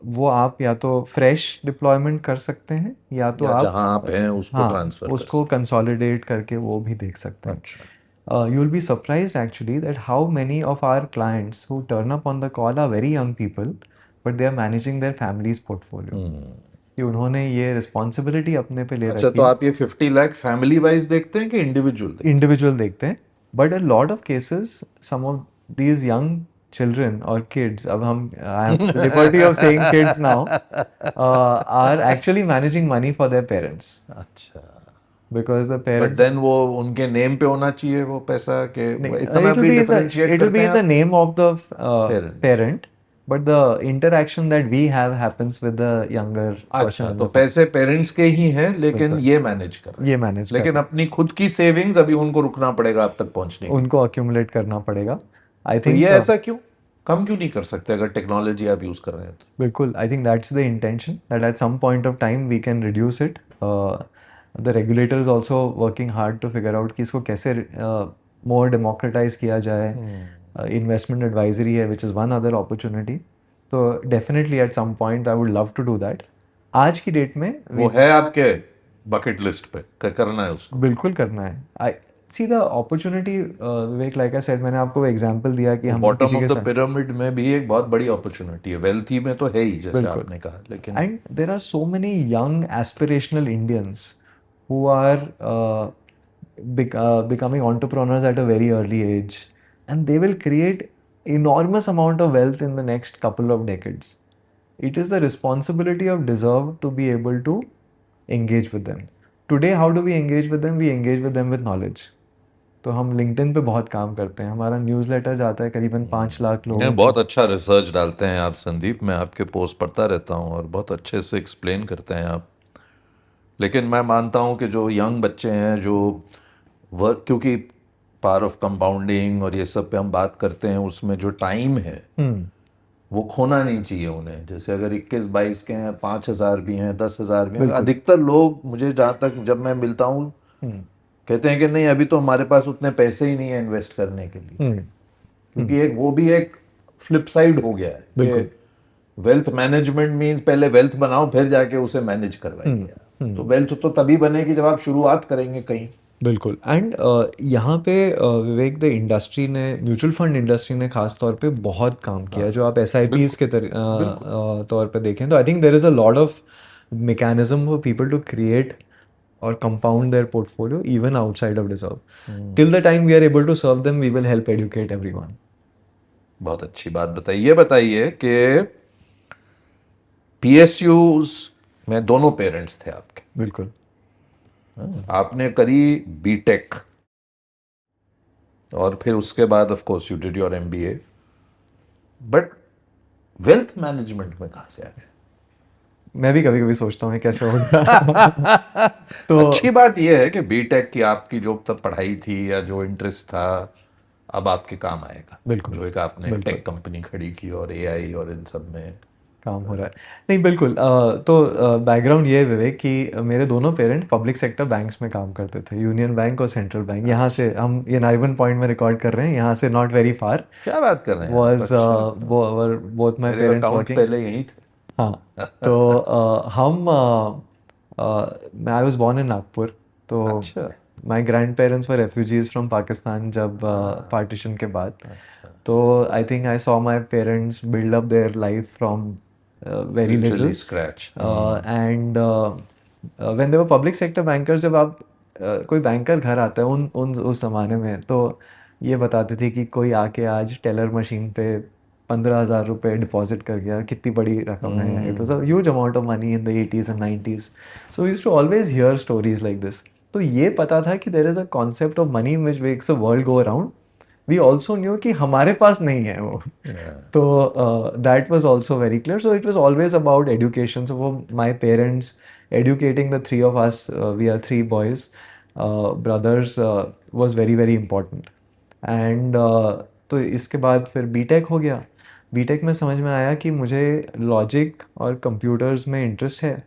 वो आप या तो फ्रेश डिप्लॉयमेंट कर सकते हैं या तो या आप जहां आप हैं उसको हाँ ट्रांसफर कर उसको सकते कंसोलिडेट करके वो भी देख सकते हैं। अच्छा। You will be surprised actually that how many of our clients who turn up on the call are very young people, but they are managing their family's portfolio। कि उन्होंने ये रिस्पॉन्सिबिलिटी अपने पे ले अच्छा, रखी तो है। आप ये 50 लाख फैमिली वाइज देखते हैं कि इंडिविजुअल देखते इंडिविजुअल देखते हैं, but a lot of cases some of these young children और किड्स, अब हम I have liberty of saying kids now, are actually managing money for their parents, हैं? अच्छा। Because the but parents then वो उनके name पे होना चाहिए वो पैसा, के वो इतना it will भी be in the differentiate it will करते be हैं in the आप? name of the parents. parent, but the interaction that we have happens with the younger person अच्छा, in तो the family। पैसे पेरेंट्स के ही हैं लेकिन बिल्कुल, ये मैनेज कर रहे ये हैं, मैनेज लेकिन करना, अपनी खुद की सेविंग्स अभी उनको रुकना पड़ेगा आप तक पहुंचने के लिए। उनको accumulate करना पड़ेगा। I तो ये think ऐसा क्यों, कम क्यों नहीं कर सकते अगर टेक्नोलॉजी आप यूज कर रहे हैं तो? बिल्कुल, I think that's the intention, that at some point of time we can reduce it। The regulator is also working hard to figure out कि इसको कैसे more democratize किया जाए। Investment advisory है, which is one other opportunity। तो definitely at some point I would love to do that। आज की date में वो है आपके बकेट लिस्ट पे करना है उसको? बिल्कुल करना है। I see the opportunity, Vivek, like I said, मैंने आपको एग्जांपल दिया कि वो हमने बॉटम किसी ऑफ के द साथ, पिरामिड में भी एक बहुत बड़ी अपॉर्चुनिटी है, वेल्थी में तो है ही जैसे बिल्कुल, आपने कहा, लेकिन and there are so many young aspirational Indians who are becoming entrepreneurs at a very early age, and they will create enormous amount of wealth in the next couple of decades। It is the responsibility of Deserve to be able to engage with them। Today, how do we engage with them? We engage with them with knowledge। तो हम LinkedIn पे बहुत काम करते हैं, हमारा newsletter जाता है करीबन 5 लाख ये लोगों बहुत को। अच्छा रिसर्च डालते हैं आप संदीप, मैं आपके पोस्ट पढ़ता रहता हूँ और बहुत अच्छे से एक्सप्लेन करते हैं आप। लेकिन मैं मानता हूँ कि जो यंग बच्चे हैं जो वर्क, क्योंकि पावर ऑफ कंपाउंडिंग और ये सब पे हम बात करते हैं, उसमें जो टाइम है वो खोना नहीं चाहिए उन्हें। जैसे अगर 21-22 के हैं, 5,000 भी हैं, 10,000 भी हैं, बिल्कुल। अधिकतर लोग मुझे जहाँ तक जब मैं मिलता हूँ कहते हैं कि नहीं अभी तो हमारे पास उतने पैसे ही नहीं है इन्वेस्ट करने के लिए। क्योंकि एक वो भी एक फ्लिप साइड हो गया है बिल्कुल। कि वेल्थ मैनेजमेंट मीन्स पहले वेल्थ बनाओ फिर जाके उसे मैनेज करवाइए। तो वेल्थ तो तभी बनेगी जब आप शुरुआत करेंगे कहीं। बिल्कुल, एंड यहाँ पे विवेक, द इंडस्ट्री ने, म्यूचुअल फंड इंडस्ट्री ने खास तौर पे बहुत काम किया है। जो आप SIPs के तौर पे देखें तो I think there is a lot of mechanism for people to create or compound their portfolio even outside of Deserve। Till the time we are able to serve them, we will help educate everyone। बहुत अच्छी बात बताइए। ये बताइए कि PSUs में दोनों parents थे आपके, बिल्कुल। आपने करी बीटेक और फिर उसके बाद of course you did your MBA, but wealth management में कहाँ से आ गए? मैं भी कभी कभी सोचता हूँ कैसे होगा। तो अच्छी बात यह है कि बीटेक की आपकी जो तब पढ़ाई थी या जो इंटरेस्ट था अब आपके काम आएगा। बिल्कुल, जो एक आपने बिल्कुल। टेक कंपनी खड़ी की और AI और इन सब में काम हो रहा है। नहीं, बिल्कुल। तो बैकग्राउंड ये है विवेक कि मेरे दोनों पेरेंट पब्लिक सेक्टर बैंक्स में काम करते थे, यूनियन बैंक और सेंट्रल बैंक। यहाँ से हम ये नारिमन पॉइंट में रिकॉर्ड कर रहे हैं, यहाँ से नॉट वेरी फार। क्या बात कर रहे हैं आप? वॉज अच्छा, बोथ माई मेरे पेरेंट्स अकाउंट वर्किंग। पहले यही थे। हाँ। तो हम I was born in Nagpur. तो अच्छा। My grand parents were refugees from Pakistan जब पार्टीशन के बाद। तो I think I saw my parents build up their life from very little Literally scratch। And when they were public sector bankers. जब आप कोई banker घर आता है उन उन उस ज़माने में, तो ये बताते थे कि कोई आके आज टेलर मशीन पे 15,000 रुपये डिपॉजिट कर गया, कितनी बड़ी रकम है। It was a huge amount of money in the 80s and 90s। So used to always hear stories like this. तो ये पता था कि there is a concept of money which makes the world go around. We also knew कि हमारे पास नहीं है वो। तो that was also very clear. So it was always about education. So for my parents, educating the three of us, we are three boys, brothers, was very very important। And तो इसके बाद फिर बीटेक हो गया। BTech में समझ में आया कि मुझे लॉजिक और कंप्यूटर्स में इंटरेस्ट है,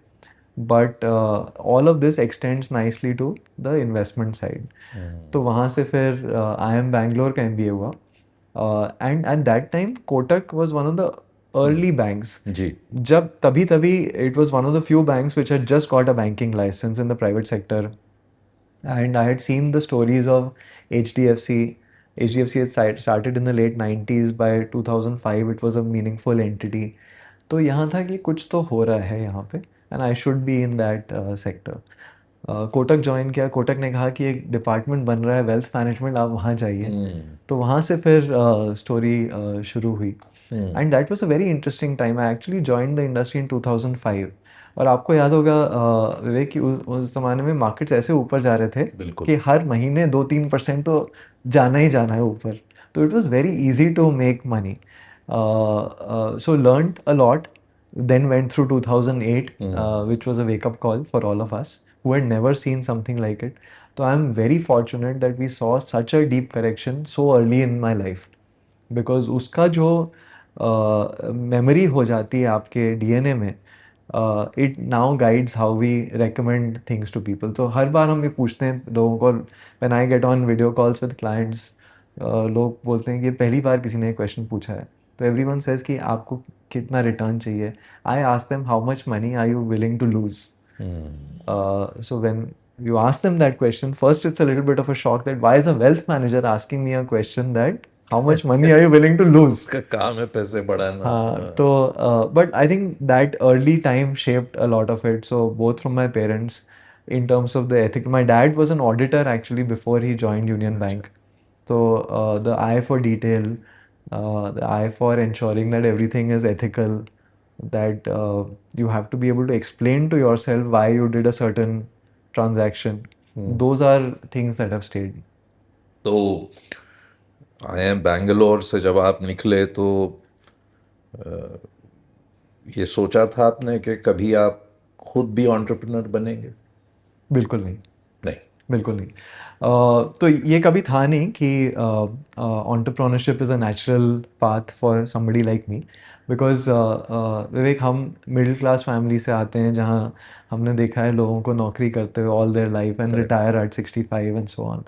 but all of this extends nicely to the investment side. तो वहाँ से फिर IIM बैंगलोर का MBA हुआ. And at that time Kotak was one of the early banks. जी. जब तभी तभी it was one of the few banks which had just got a banking license in the private sector. And I had seen the stories of HDFC. HDFC had started in the late 90s. By 2005, it was a meaningful entity. तो यहाँ था कि कुछ तो हो रहा है यहाँ पे and I should be in that sector. Kotak join किया. कोटक ने कहा कि एक डिपार्टमेंट बन रहा है वेल्थ मैनेजमेंट, आप वहाँ जाइए. तो वहाँ से फिर स्टोरी शुरू हुई. And that was a very interesting time. I actually joined the industry in 2005. और आपको याद होगा विवेक कि उस ज़माने में मार्केट्स ऐसे ऊपर जा रहे थे कि हर महीने 2-3% तो जाना ही जाना है ऊपर. तो it was very easy to make money. So learned a lot. Then went through 2008, which was a wake-up call for all of us who had never seen something like it. So I'm very fortunate that we saw such a deep correction so early in my life, because उसका जो memory हो जाती है आपके DNA में, it now guides how we recommend things to people. तो हर बार हम ये पूछते हैं लोगों को, when I get on video calls with clients, लोग बोलते हैं कि पहली बार किसी ने क्वेश्चन पूछा है. तो everyone says कि आपको कितना रिटर्न चाहिए. I ask them how much money are you willing to lose. So when you ask them that question, first it's a little bit of a shock that why is a wealth manager asking me a question that how much money are you willing to lose. उसका काम है पैसे बढ़ाना. हाँ. तो but I think that early time shaped a lot of it. So both from my parents, in terms of the ethic. My dad was an auditor actually before he joined Union Bank. So the eye for detail, the eye for ensuring that everything is ethical, that you have to be able to explain to yourself why you did a certain transaction. Those are things that have stayed. तो IIM Bangalore से जब आप निकले तो ये सोचा था आपने कि कभी आप खुद भी एंटरप्रेन्योर बनेंगे? बिल्कुल नहीं. नहीं. बिल्कुल नहीं. तो ये कभी था नहीं कि entrepreneurship is a natural path for somebody like me. Because Vivek, हम मिडिल क्लास फैमिली से आते हैं जहाँ हमने देखा है लोगों को नौकरी करते हुए all their life and retire at 65 and so on.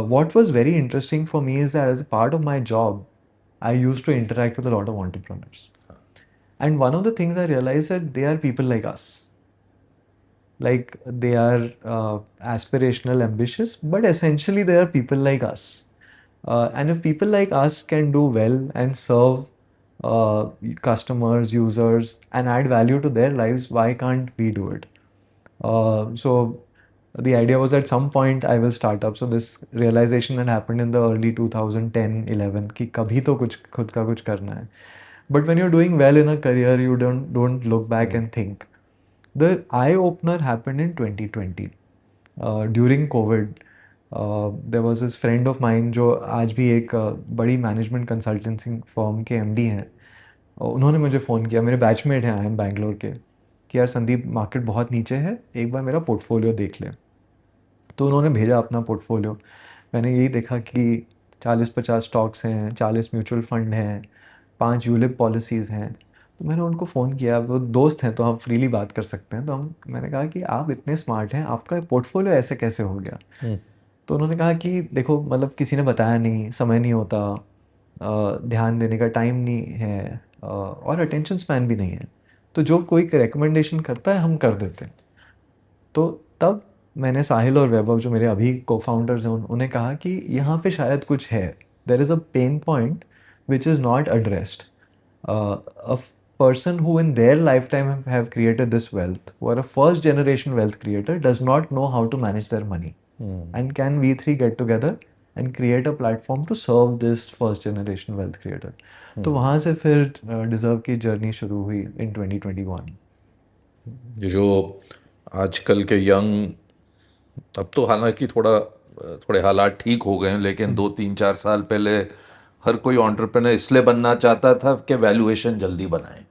What was very interesting for me is that as a part of my job, I used to interact with a lot of entrepreneurs. And one of the things I realized that they are people like us. Like they are aspirational, ambitious, but essentially they are people like us. And if people like us can do well and serve customers, users, and add value to their lives, why can't we do it? So the idea was at some point I will start up. So this realization had happened in the early 2010-11 कि कभी तो कुछ खुद का कुछ करना है. But when you're doing well in a career, you don't look back and think. The eye opener happened in 2020 during COVID. There was this friend of mine जो आज भी एक बड़ी मैनेजमेंट कंसल्टेंसी फर्म के MD हैं. उन्होंने मुझे phone किया, मेरे बैचमेट हैं IIM बैंगलोर के, कि यार संदीप, मार्केट बहुत नीचे है, एक बार मेरा पोर्टफोलियो देख ले. तो उन्होंने भेजा अपना पोर्टफोलियो. मैंने यही देखा कि 40-50 स्टॉक्स हैं, 40 म्यूचुअल फंड हैं, 5 यूलिप पॉलिसीज़ हैं. तो मैंने उनको फ़ोन किया. वो दोस्त हैं तो हम फ्रीली बात कर सकते हैं. तो मैंने कहा कि आप इतने स्मार्ट हैं, आपका पोर्टफोलियो ऐसे कैसे हो गया. तो उन्होंने कहा कि देखो, मतलब किसी ने बताया नहीं, समय नहीं होता, ध्यान देने का टाइम नहीं है, और अटेंशन स्पैन भी नहीं है. तो जो कोई रिकमेंडेशन करता है हम कर देते हैं. तो तब मैंने साहिल और वैभव, जो मेरे अभी को-फाउंडर्स हैं, उन्हें कहा कि यहाँ पे शायद कुछ है. There is a pain point which is not addressed. A person who in their lifetime have created this wealth, who are a first generation wealth creator, does not know how to manage their money. And can we three get together and create a platform to serve this first generation wealth creator? तो वहाँ से फिर deserve की journey शुरू हुई in 2021. जो आजकल के यंग, अब तो हालांकि थोड़े हालात ठीक हो गए हैं, लेकिन 2-3-4 साल पहले हर कोई एंटरप्रेन्योर इसलिए बनना चाहता था कि वैल्यूएशन जल्दी बनाए.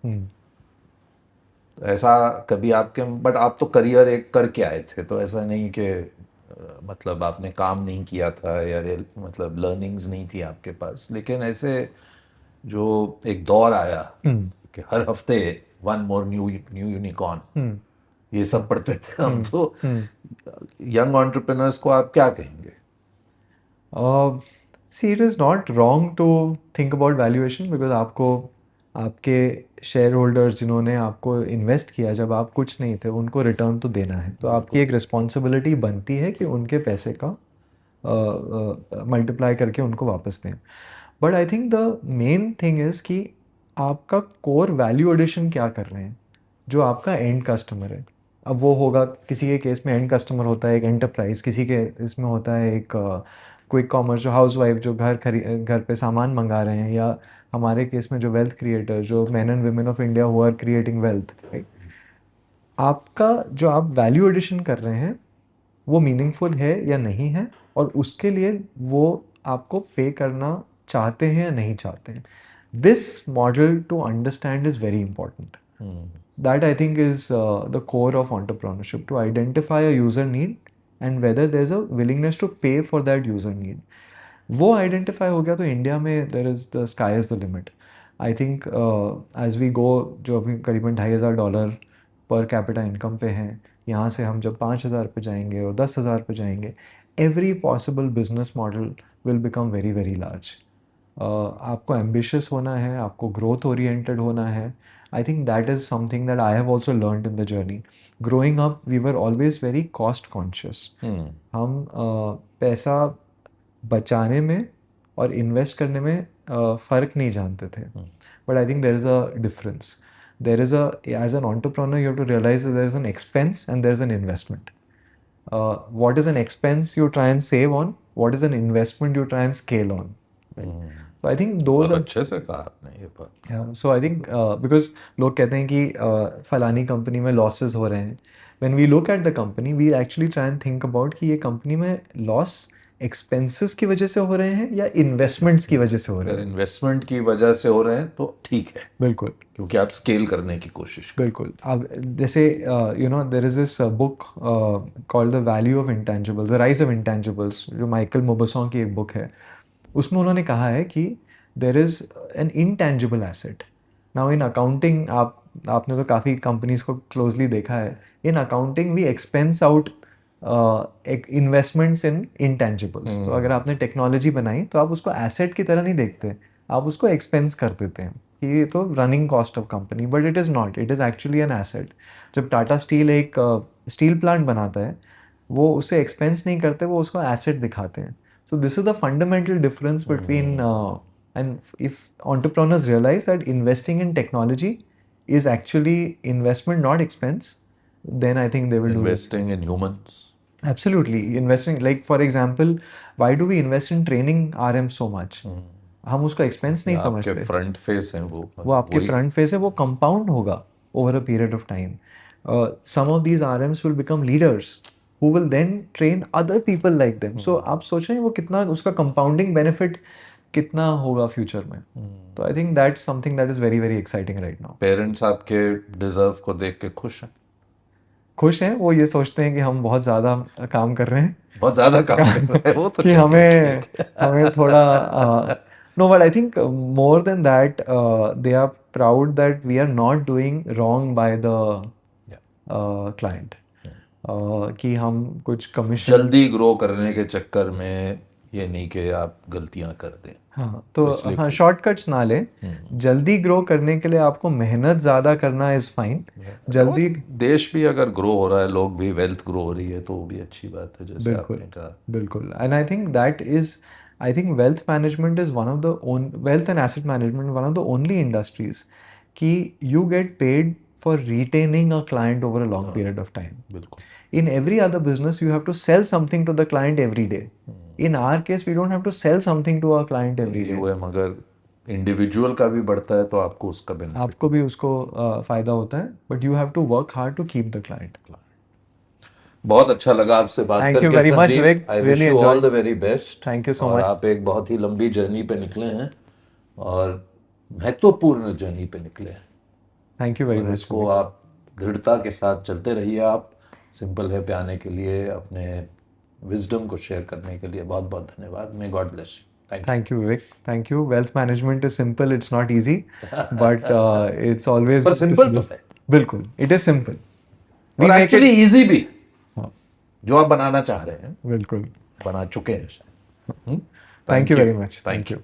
ऐसा कभी आपके, बट आप तो करियर एक करके आए थे, तो ऐसा नहीं कि मतलब आपने काम नहीं किया था या मतलब लर्निंग्स नहीं थी आपके पास, लेकिन ऐसे जो एक दौर आया कि हर हफ्ते वन मोर न्यू यूनिकॉर्न, ये सब पढ़ते थे हम। तो यंग एंटरप्रेन्योर्स को आप क्या कहेंगे? See it is not wrong to think about valuation, because आपको आपके शेयर होल्डर्स जिन्होंने आपको इन्वेस्ट किया जब आप कुछ नहीं थे उनको रिटर्न तो देना है, तो आपकी एक रिस्पॉन्सिबिलिटी बनती है कि उनके पैसे का मल्टीप्लाई करके उनको वापस दें। But I think the main thing is कि आपका कोर वैल्यू एडिशन क्या कर रहे हैं, जो आपका एंड कस्टमर है। अब वो होगा, किसी के केस में एंड कस्टमर होता है एक एंटरप्राइज, किसी के इसमें होता है एक क्विक कॉमर्स जो हाउसवाइफ जो घर पे सामान मंगा रहे हैं, या हमारे केस में जो वेल्थ क्रिएटर, जो man and women of India who are creating wealth, right. आपका जो आप वैल्यू एडिशन कर रहे हैं वो मीनिंगफुल है या नहीं है, और उसके लिए वो आपको पे करना चाहते हैं या नहीं चाहते हैं। This model to understand is very important. That I think is the core of entrepreneurship, to identify a user need and whether there's a willingness to pay for that user need. वो identify हो गया तो India में there is the sky is the limit. I think as we go, जो अभी करीबन $2,500 per capita income पे हैं, यहाँ से हम जब 5,000 पे जाएंगे और 10,000 पे जाएंगे, every possible business model will become very very large. आपको एम्बिशियस होना है, आपको ग्रोथ ओरिएंटेड होना है. I think that is something that I have also learned in the journey. Growing up, we were always very cost conscious. हम पैसा बचाने में और इन्वेस्ट करने में फ़र्क नहीं जानते थे. But I think there is a difference. There is a, as an entrepreneur, you have to realize that there is an expense and there is an investment. What is an expense you try and save on? What is an investment you try and scale on? Right? So I think those are अच्छे से कहा आपने ये बात. Yeah, so I think because लोग कहते हैं कि फलानी कंपनी में लॉसेस हो रहे हैं. When we look at the company, we actually try and think about कि ये कंपनी में लॉस एक्सपेंसेस की वजह से हो रहे हैं या इन्वेस्टमेंट्स की वजह से हो रहे अगर हैं. इन्वेस्टमेंट की वजह से हो रहे हैं तो ठीक है, बिल्कुल क्योंकि आप स्केल करने की कोशिश करें. बिल्कुल. अब जैसे there is this book called the value of intangibles, the rise of intangibles, जो माइकल मोबसॉ की एक बुक है. उसमें उन्होंने कहा है कि there is an intangible asset. Now in accounting, आपने तो काफ़ी कंपनीज को क्लोजली देखा है. In accounting we expense out investments in intangibles. तो अगर आपने टेक्नोलॉजी बनाई तो आप उसको एसेट की तरह नहीं देखते, आप उसको एक्सपेंस कर देते हैं कि ये तो running cost of company. But it is not, it is actually an asset. जब टाटा स्टील एक स्टील प्लांट बनाता है, वो उसे एक्सपेंस नहीं करते, वो उसको एसेट दिखाते हैं. So this is the fundamental difference between and if entrepreneurs realize that investing in technology is actually investment, not expense, then I think they will investing in humans. Absolutely. Investing, like for example, why do we invest in training RM so much? हम उसको expense नहीं समझते. आपके front face हैं वो आपके front face है, वो compound होगा over a period of time. Some of these RMs will become leaders who will then train other people like them. So आप सोच रहे हैं वो कितना उसका कंपाउंडिंग बेनिफिट कितना होगा फ्यूचर में. तो I think that's something that is very very exciting right now. Parents आपके डिजर्व को देख के खुश हैं? खुश हैं. वो ये सोचते हैं कि हम बहुत ज़्यादा काम कर रहे हैं, बहुत ज़्यादा काम कर रहे हैं, वो तो कि हमें थोड़ा no, but I think more than that, they are proud that we are not doing wrong by the client. कि हम कुछ कमीशन जल्दी ग्रो करने के चक्कर में ये नहीं कि आप गलतियां कर दें. हाँ, तो हाँ, शॉर्टकट्स ना लें. जल्दी ग्रो करने के लिए आपको मेहनत ज़्यादा करना इज़ फाइन. जल्दी देश भी अगर ग्रो हो रहा है, लोग भी, वेल्थ ग्रो हो रही है, तो वो भी अच्छी बात है, जैसे बिल्कुल आपने कहा. बिल्कुल. And I think that is, I think wealth management is one of the wealth and asset management one of the only industries कि you get paid for retaining a client over a long period of time. बिल्कुल. In every other business, you have to sell something to the client every day. In our case, we don't have to sell something to our client every day. मगर individual का भी बढ़ता है तो आपको उसका benefit, आपको भी उसको फायदा होता है. But you have to work hard to keep the client. बहुत अच्छा लगा आपसे बात करके. Thank you very much Vivek. I wish you all the very best. Thank you so much. आप एक बहुत ही लंबी जर्नी पे निकले हैं और महत्वपूर्ण जर्नी पे निकले हैं. Thank you very much. इसको आप दृढ़ता के साथ चलते रहिए. आप सिंपल है पे आने के लिए, अपने विजडम को शेयर करने के लिए बहुत बहुत धन्यवाद. May God bless you. Thank you Vivek. Thank you. Wealth management is simple, it's not easy, but it's always simple. बिल्कुल, इट इज सिंपल. और एक्चुअली इजी भी, हाँ, जो आप बनाना चाह रहे हैं बिल्कुल, बना चुके हैं शायद। Thank you very much, thank you.